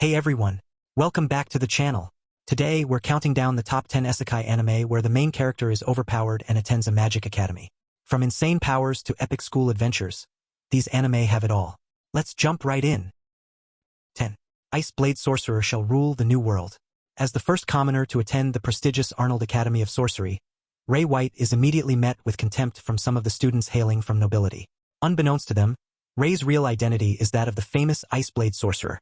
Hey everyone, welcome back to the channel. Today we're counting down the top 10 Isekai anime where the main character is overpowered and attends a magic academy. From insane powers to epic school adventures, these anime have it all. Let's jump right in. 10. Ice Blade Sorcerer shall rule the new world. As the first commoner to attend the prestigious Arnold Academy of Sorcery, Ray White is immediately met with contempt from some of the students hailing from nobility. Unbeknownst to them, Ray's real identity is that of the famous Ice Blade Sorcerer,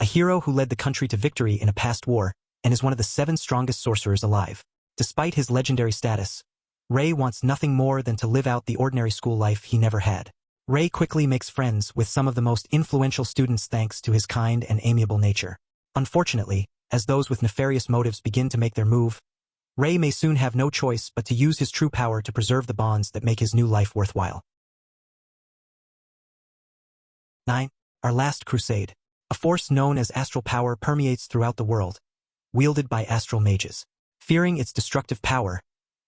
a hero who led the country to victory in a past war and is one of the 7 strongest sorcerers alive. Despite his legendary status, Ray wants nothing more than to live out the ordinary school life he never had. Ray quickly makes friends with some of the most influential students thanks to his kind and amiable nature. Unfortunately, as those with nefarious motives begin to make their move, Ray may soon have no choice but to use his true power to preserve the bonds that make his new life worthwhile. 9. Our Last Crusade. A force known as astral power permeates throughout the world, wielded by astral mages. Fearing its destructive power,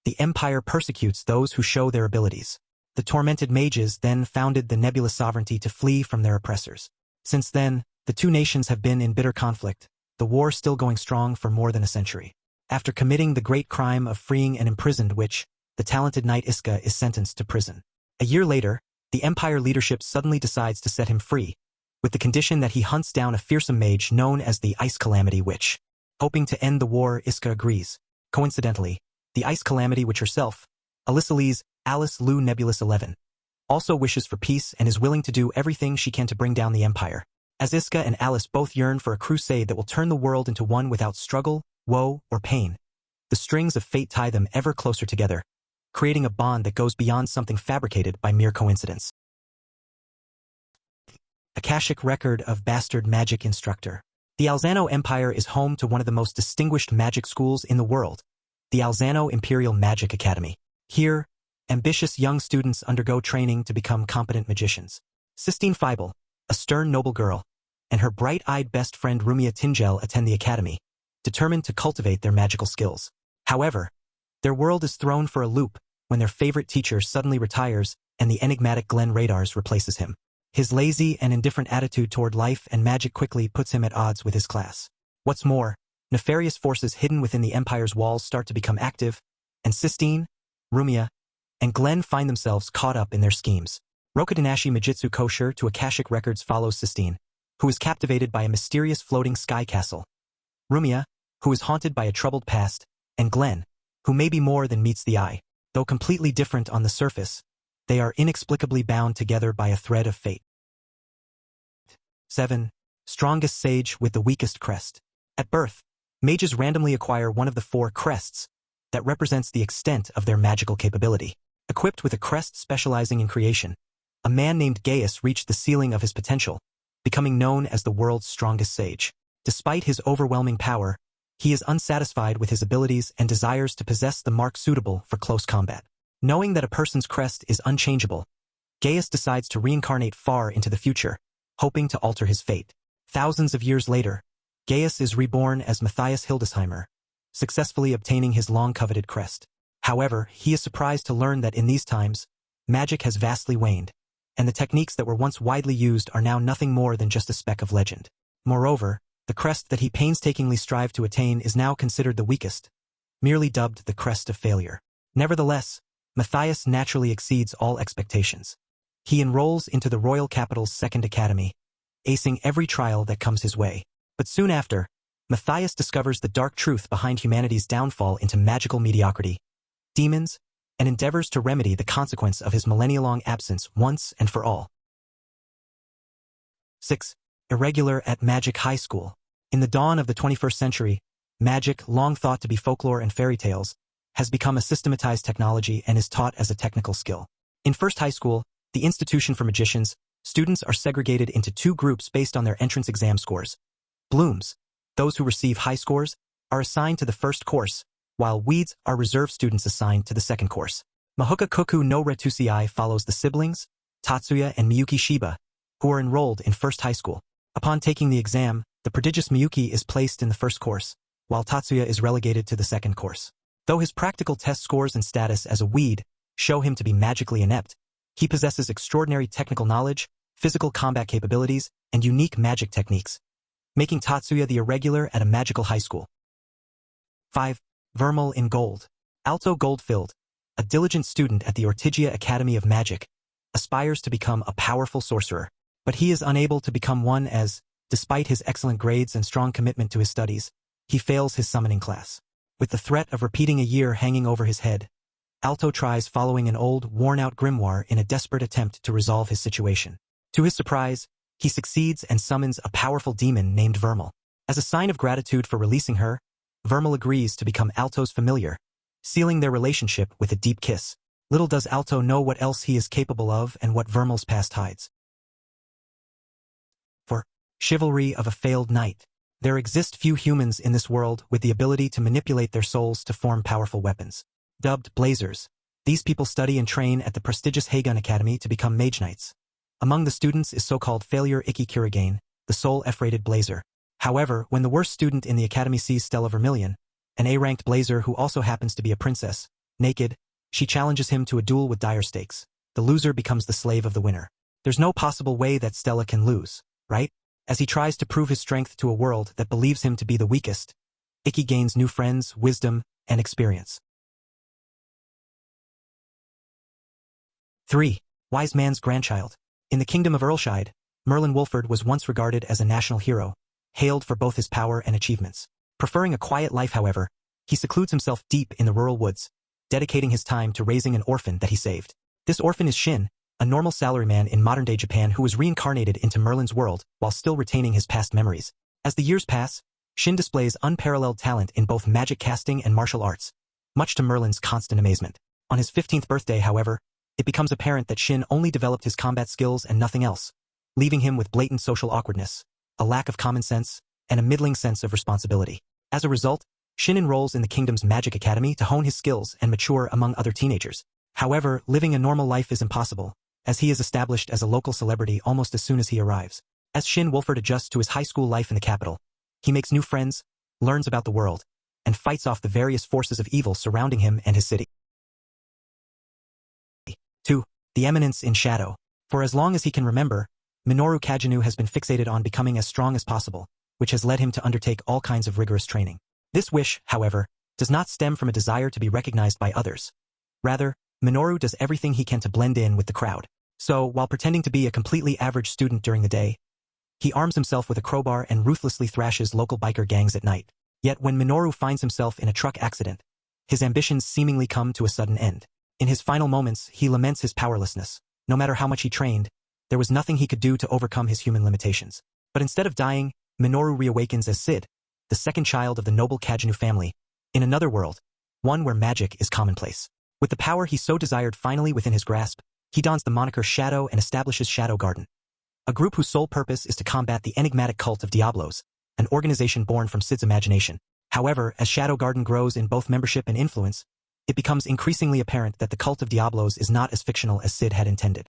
the Empire persecutes those who show their abilities. The tormented mages then founded the Nebulous Sovereignty to flee from their oppressors. Since then, the two nations have been in bitter conflict, the war still going strong for more than a century. After committing the great crime of freeing an imprisoned witch, the talented knight Isekai is sentenced to prison. A year later, the Empire leadership suddenly decides to set him free, with the condition that he hunts down a fearsome mage known as the Ice Calamity Witch. Hoping to end the war, Isekai agrees. Coincidentally, the Ice Calamity Witch herself, Alice Lu Nebulous 11, also wishes for peace and is willing to do everything she can to bring down the Empire. As Isekai and Alice both yearn for a crusade that will turn the world into one without struggle, woe, or pain, the strings of fate tie them ever closer together, creating a bond that goes beyond something fabricated by mere coincidence. Akashic Record of Bastard Magic Instructor. The Alzano Empire is home to one of the most distinguished magic schools in the world, the Alzano Imperial Magic Academy. Here, ambitious young students undergo training to become competent magicians. Sistine Feibel, a stern noble girl, and her bright-eyed best friend Rumia Tingel attend the academy, determined to cultivate their magical skills. However, their world is thrown for a loop when their favorite teacher suddenly retires and the enigmatic Glenn Radars replaces him. His lazy and indifferent attitude toward life and magic quickly puts him at odds with his class. What's more, nefarious forces hidden within the Empire's walls start to become active, and Sistine, Rumia, and Glenn find themselves caught up in their schemes. Rokudanashi Majitsu Kosher to Akashic Records follows Sistine, who is captivated by a mysterious floating sky castle, Rumia, who is haunted by a troubled past, and Glenn, who may be more than meets the eye. Though completely different on the surface, they are inexplicably bound together by a thread of fate. 7. Strongest Sage with the Weakest Crest. At birth, mages randomly acquire one of the 4 crests that represents the extent of their magical capability. Equipped with a crest specializing in creation, a man named Gaius reached the ceiling of his potential, becoming known as the world's strongest sage. Despite his overwhelming power, he is unsatisfied with his abilities and desires to possess the mark suitable for close combat. Knowing that a person's crest is unchangeable, Gaius decides to reincarnate far into the future, hoping to alter his fate. Thousands of years later, Gaius is reborn as Matthias Hildesheimer, successfully obtaining his long-coveted crest. However, he is surprised to learn that in these times, magic has vastly waned, and the techniques that were once widely used are now nothing more than just a speck of legend. Moreover, the crest that he painstakingly strived to attain is now considered the weakest, merely dubbed the crest of failure. Nevertheless, Matthias naturally exceeds all expectations. He enrolls into the royal capital's second academy, acing every trial that comes his way. But soon after, Matthias discovers the dark truth behind humanity's downfall into magical mediocrity, demons, and endeavors to remedy the consequence of his millennia-long absence once and for all. 6. Irregular at Magic High School. In the dawn of the 21st century, magic, long thought to be folklore and fairy tales, has become a systematized technology and is taught as a technical skill. In First High School, the institution for magicians, students are segregated into 2 groups based on their entrance exam scores. Blooms, those who receive high scores, are assigned to the first course, while Weeds are reserve students assigned to the second course. Mahoka Koku no Retusei follows the siblings, Tatsuya and Miyuki Shiba, who are enrolled in First High School. Upon taking the exam, the prodigious Miyuki is placed in the first course, while Tatsuya is relegated to the second course. Though his practical test scores and status as a weed show him to be magically inept, he possesses extraordinary technical knowledge, physical combat capabilities, and unique magic techniques, making Tatsuya the irregular at a magical high school. 5. Vermal in Gold. Alto Goldfield, a diligent student at the Ortigia Academy of Magic, aspires to become a powerful sorcerer, but he is unable to become one as, despite his excellent grades and strong commitment to his studies, he fails his summoning class. With the threat of repeating a year hanging over his head, Alto tries following an old, worn-out grimoire in a desperate attempt to resolve his situation. To his surprise, he succeeds and summons a powerful demon named Vermal. As a sign of gratitude for releasing her, Vermal agrees to become Alto's familiar, sealing their relationship with a deep kiss. Little does Alto know what else he is capable of and what Vermal's past hides. For Chivalry of a Failed Knight. There exist few humans in this world with the ability to manipulate their souls to form powerful weapons. Dubbed Blazers, these people study and train at the prestigious Heigun Academy to become Mage Knights. Among the students is so-called Failure Ikki Kurigane, the sole F-rated Blazer. However, when the worst student in the academy sees Stella Vermilion, an A-ranked Blazer who also happens to be a princess, naked, she challenges him to a duel with dire stakes. The loser becomes the slave of the winner. There's no possible way that Stella can lose, right? As he tries to prove his strength to a world that believes him to be the weakest, Ikki gains new friends, wisdom, and experience. 3. Wise Man's Grandchild. In the kingdom of Earlshide, Merlin Wolford was once regarded as a national hero, hailed for both his power and achievements. Preferring a quiet life, however, he secludes himself deep in the rural woods, dedicating his time to raising an orphan that he saved. This orphan is Shin, a normal salaryman in modern-day Japan who was reincarnated into Merlin's world while still retaining his past memories. As the years pass, Shin displays unparalleled talent in both magic casting and martial arts, much to Merlin's constant amazement. On his 15th birthday, however, it becomes apparent that Shin only developed his combat skills and nothing else, leaving him with blatant social awkwardness, a lack of common sense, and a middling sense of responsibility. As a result, Shin enrolls in the kingdom's magic academy to hone his skills and mature among other teenagers. However, living a normal life is impossible, as he is established as a local celebrity almost as soon as he arrives. As Shin Wolford adjusts to his high school life in the capital, he makes new friends, learns about the world, and fights off the various forces of evil surrounding him and his city. 2. The Eminence in Shadow. For as long as he can remember, Minoru Kagenu has been fixated on becoming as strong as possible, which has led him to undertake all kinds of rigorous training. This wish, however, does not stem from a desire to be recognized by others. Rather, Minoru does everything he can to blend in with the crowd. So, while pretending to be a completely average student during the day, he arms himself with a crowbar and ruthlessly thrashes local biker gangs at night. Yet when Minoru finds himself in a truck accident, his ambitions seemingly come to a sudden end. In his final moments, he laments his powerlessness. No matter how much he trained, there was nothing he could do to overcome his human limitations. But instead of dying, Minoru reawakens as Sid, the second child of the noble Kagenu family, in another world, one where magic is commonplace. With the power he so desired finally within his grasp, he dons the moniker Shadow and establishes Shadow Garden, a group whose sole purpose is to combat the enigmatic cult of Diablos, an organization born from Sid's imagination. However, as Shadow Garden grows in both membership and influence, it becomes increasingly apparent that the cult of Diablos is not as fictional as Sid had intended.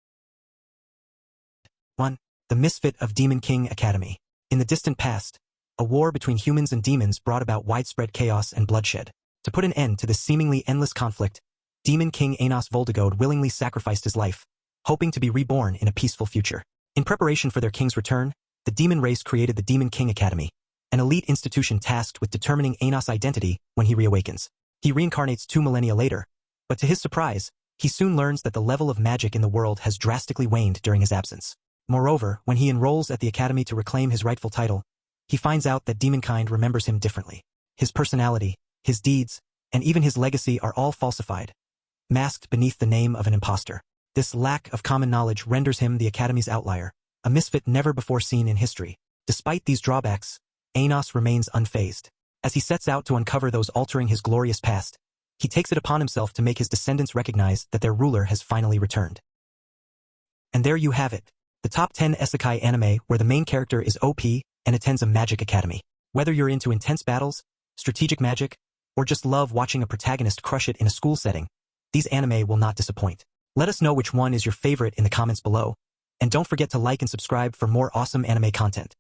1. The Misfit of Demon King Academy. In the distant past, a war between humans and demons brought about widespread chaos and bloodshed. To put an end to this seemingly endless conflict, Demon King Anos Voldegode willingly sacrificed his life, hoping to be reborn in a peaceful future. In preparation for their king's return, the demon race created the Demon King Academy, an elite institution tasked with determining Anos' identity when he reawakens. He reincarnates 2 millennia later, but to his surprise, he soon learns that the level of magic in the world has drastically waned during his absence. Moreover, when he enrolls at the academy to reclaim his rightful title, he finds out that demonkind remembers him differently. His personality, his deeds, and even his legacy are all falsified, masked beneath the name of an imposter. This lack of common knowledge renders him the Academy's outlier, a misfit never before seen in history. Despite these drawbacks, Anos remains unfazed. As he sets out to uncover those altering his glorious past, he takes it upon himself to make his descendants recognize that their ruler has finally returned. And there you have it, the top 10 Isekai anime where the main character is OP and attends a magic academy. Whether you're into intense battles, strategic magic, or just love watching a protagonist crush it in a school setting, these anime will not disappoint. Let us know which one is your favorite in the comments below, and don't forget to like and subscribe for more awesome anime content.